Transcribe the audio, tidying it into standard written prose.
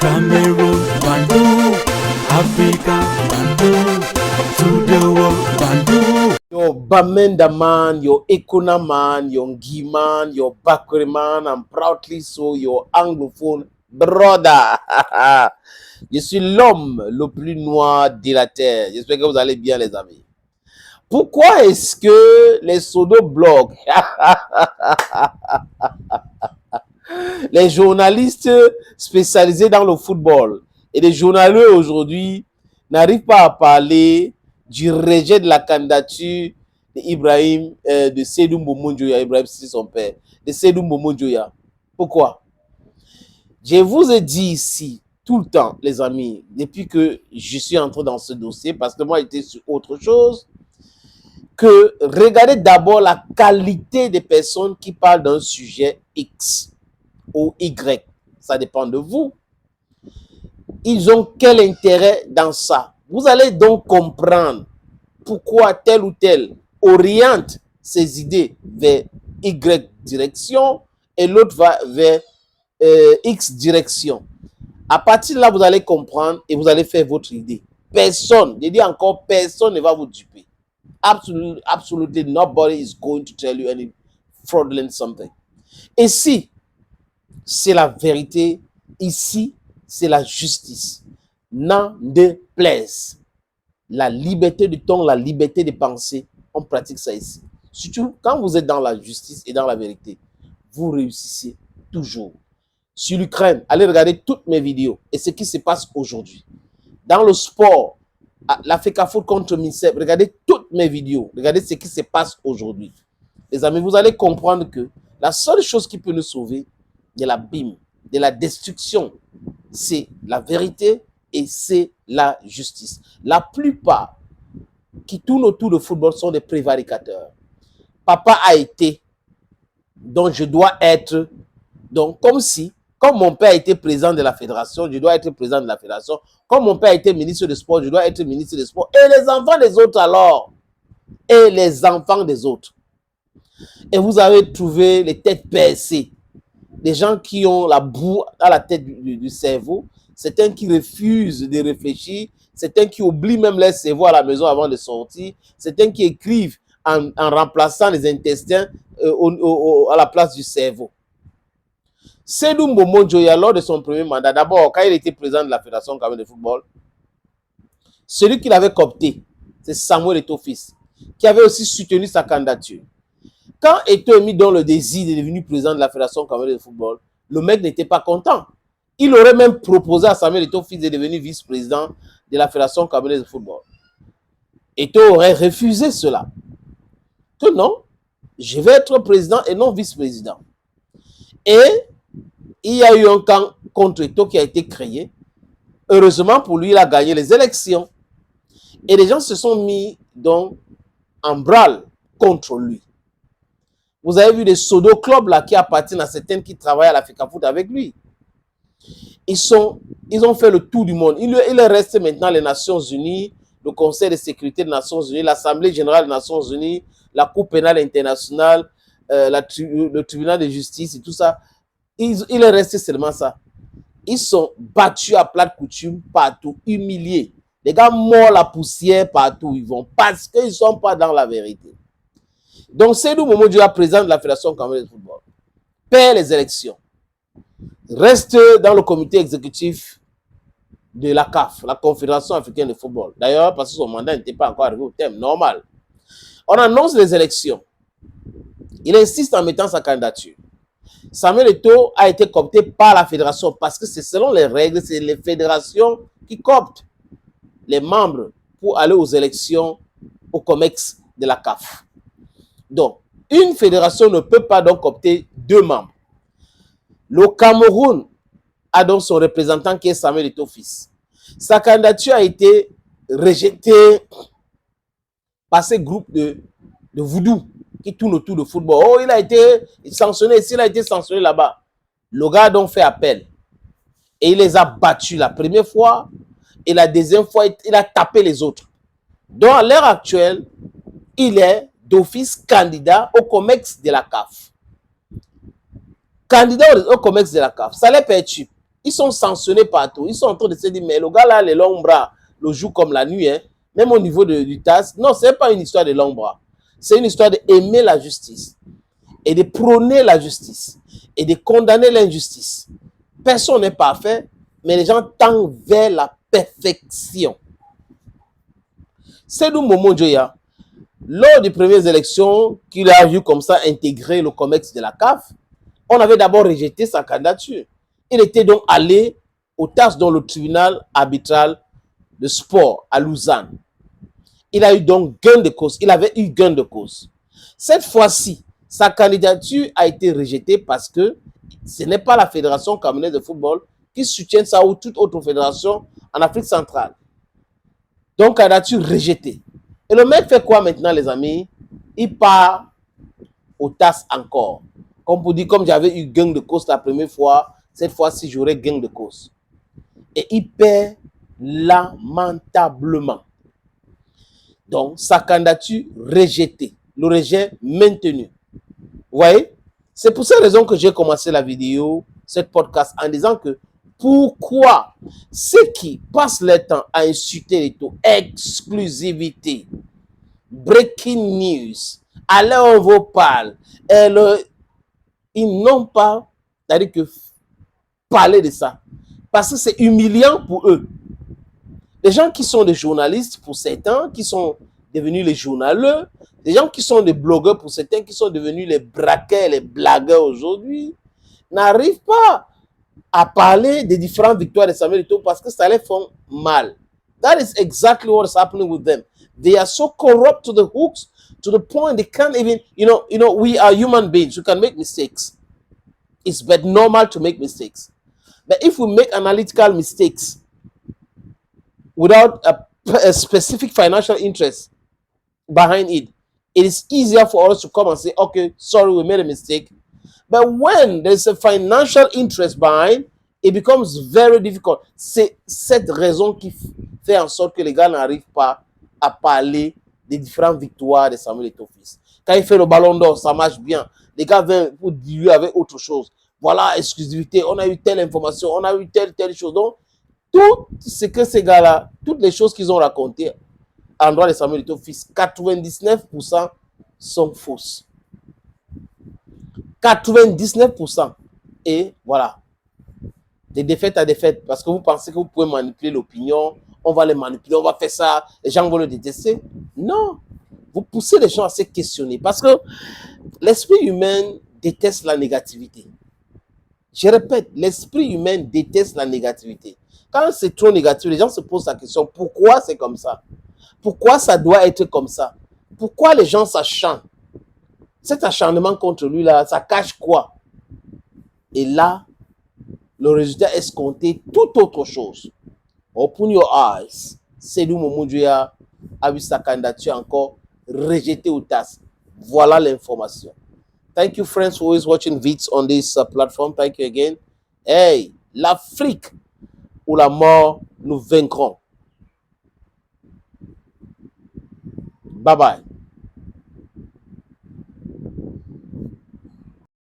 Cameroon, Bandung, Africa, Bandung, to the world, Bandung. Your Bamenda man, your Ekuna man, your Ngi man, your Bakri man, and proudly so your anglophone brother. Je suis l'homme le plus noir de la terre. J'espère que vous allez bien, les amis. Pourquoi est-ce que les pseudo-blogs, les journalistes spécialisés dans le football et les journalistes aujourd'hui n'arrivent pas à parler du rejet de la candidature d'Ibrahim, de Seydou Mboumo Njoya, Ibrahim c'est son père, de Seydou Mboumo Njoya. Pourquoi? Je vous ai dit ici tout le temps, les amis, depuis que je suis entré dans ce dossier, parce que moi j'étais sur autre chose, que regardez d'abord la qualité des personnes qui parlent d'un sujet X ou Y. Ça dépend de vous. Ils ont quel intérêt dans ça? Vous allez donc comprendre pourquoi tel ou tel oriente ses idées vers Y direction et l'autre va vers X direction. À partir de là, vous allez comprendre et vous allez faire votre idée. Personne, je dis encore, personne ne va vous duper. Absolutely nobody is going to tell you any fraudulent something. Ici, c'est la vérité. Ici, c'est la justice. N'en déplaise. La liberté de ton, la liberté de penser, on pratique ça ici. Surtout quand vous êtes dans la justice et dans la vérité, vous réussissez toujours. Sur l'Ukraine, allez regarder toutes mes vidéos et ce qui se passe aujourd'hui. Dans le sport, l'Africa Foot contre MINSEP, regardez toutes mes vidéos. Regardez ce qui se passe aujourd'hui. Les amis, vous allez comprendre que la seule chose qui peut nous sauver de l'abîme, de la destruction, c'est la vérité et c'est la justice. La plupart qui tournent autour du football sont des prévaricateurs. Papa a été, donc je dois être, donc comme mon père a été président de la fédération, je dois être président de la fédération. Comme mon père a été ministre des Sports, je dois être ministre des Sports. Et les enfants des autres alors? Et les enfants des autres. Et vous avez trouvé les têtes percées. Des gens qui ont la boue à la tête du cerveau. Certains qui refusent de réfléchir. Certains qui oublient même leur cerveau à la maison avant de sortir. Certains qui écrivent en remplaçant les intestins à la place du cerveau. Seydou Mboumo Njoya, lors de son premier mandat, d'abord, quand il était président de la Fédération camerounaise de football, celui qui l'avait coopté, c'est Samuel Eto'o-Fils, qui avait aussi soutenu sa candidature. Quand Eto'o a mis dans le désir de devenir président de la Fédération camerounaise de football, le mec n'était pas content. Il aurait même proposé à Samuel Eto'o-Fils de devenir vice-président de la Fédération camerounaise de football. Eto'o aurait refusé cela. Que non, je vais être président et non vice-président. Et il y a eu un camp contre Eto'o qui a été créé. Heureusement pour lui, il a gagné les élections. Et les gens se sont mis donc en branle contre lui. Vous avez vu des pseudo-clubs là qui appartiennent à certains qui travaillent à l'Africa Foot avec lui. Ils ont fait le tour du monde. Il reste maintenant les Nations Unies, le Conseil de sécurité des Nations Unies, l'Assemblée générale des Nations Unies, la Cour pénale internationale, le tribunal de justice et tout ça. Il est resté seulement ça. Ils sont battus à plate coutume partout, humiliés. Les gars mordent la poussière partout où ils vont parce qu'ils ne sont pas dans la vérité. Donc, Seydou Mboumo Njoya, président de la Fédération camerounaise de football, perd les élections, reste dans le comité exécutif de la CAF, la Confédération africaine de football. D'ailleurs, parce que son mandat n'était pas encore arrivé au terme, normal. On annonce les élections. Il insiste en mettant sa candidature. Samuel Eto'o a été coopté par la fédération parce que c'est selon les règles, c'est les fédérations qui cooptent les membres pour aller aux élections au COMEX de la CAF. Donc, une fédération ne peut pas donc coopter deux membres. Le Cameroun a donc son représentant qui est Samuel Eto'o-Fils. Sa candidature a été rejetée par ces groupes de voodoo qui tournent autour du football. Oh, il a été sanctionné ici, il a été sanctionné là-bas. Le gars a donc fait appel. Et il les a battus la première fois. Et la deuxième fois, il a tapé les autres. Donc, à l'heure actuelle, il est d'office candidat au COMEX de la CAF. Candidat au COMEX de la CAF, ça les perturbe. Ils sont sanctionnés partout. Ils sont en train de se dire, mais le gars là, les longs bras, le joue comme la nuit, hein. Même au niveau du TAS. Non, ce n'est pas une histoire de longs bras. C'est une histoire d'aimer la justice et de prôner la justice et de condamner l'injustice. Personne n'est parfait, mais les gens tendent vers la perfection. Seydou Momo Djoya, lors des premières élections qu'il a vu comme ça intégrer le COMEX de la CAF, on avait d'abord rejeté sa candidature. Il était donc allé au TAS dans le tribunal arbitral de sport à Lausanne. Il a eu donc gain de cause. Il avait eu gain de cause. Cette fois-ci, sa candidature a été rejetée parce que ce n'est pas la Fédération camerounaise de football qui soutient ça ou toute autre fédération en Afrique centrale. Donc, candidature rejetée. Et le mec fait quoi maintenant, les amis? Il part au TAS encore. Comme pour dire, comme j'avais eu gain de cause la première fois, cette fois-ci, j'aurai gain de cause. Et il perd lamentablement. Donc, sa candidature rejetée. Le rejet maintenu. Vous voyez? C'est pour cette raison que j'ai commencé la vidéo, cette podcast, en disant que pourquoi ceux qui passent leur temps à insulter les taux, exclusivité, breaking news, à l'heure on vous parle, ils n'ont pas, c'est-à-dire que parler de ça. Parce que c'est humiliant pour eux. Les gens qui sont des journalistes pour certains, qui sont devenus les journaleux, des gens qui sont des blogueurs pour certains, qui sont devenus les braqueurs, les blagueurs aujourd'hui, n'arrivent pas à parler des différentes victoires de Samuel Eto'o parce que ça les fait mal. That is exactly what is happening with them. They are so corrupt to the hooks, to the point they can't even, we are human beings. We can make mistakes. It's but normal to make mistakes. But if we make analytical mistakes without a specific financial interest behind it, it is easier for us to come and say, okay, sorry, we made a mistake. But when there's a financial interest behind, it becomes very difficult. C'est cette raison qui fait en sorte que les gars n'arrivent pas à parler des différentes victoires de Samuel Eto'o fils. Quand il fait le ballon d'or, ça marche bien. Les gars viennent pour diluer avec autre chose. Voilà, exclusivité, on a eu telle information, on a eu telle chose. Donc, tout ce que ces gars-là, toutes les choses qu'ils ont racontées en droit de Samuel Eto'o fils, 99% sont fausses. 99%. Et voilà. De défaite à défaite. Parce que vous pensez que vous pouvez manipuler l'opinion. On va les manipuler, on va faire ça. Les gens vont le détester. Non. Vous poussez les gens à se questionner. Parce que l'esprit humain déteste la négativité. Je répète, l'esprit humain déteste la négativité. Quand c'est trop négatif, les gens se posent la question, pourquoi c'est comme ça? Pourquoi ça doit être comme ça? Pourquoi les gens s'acharnent? Cet acharnement contre lui, là, ça cache quoi? Et là, le résultat escompté, tout autre chose. Open your eyes. Seydou Momo Djoya a vu sa candidature encore rejetée au TAS. Voilà l'information. Thank you, friends, for always watching vids on this platform. Thank you again. Hey, l'Afrique ou la mort, nous vaincrons. Bye bye.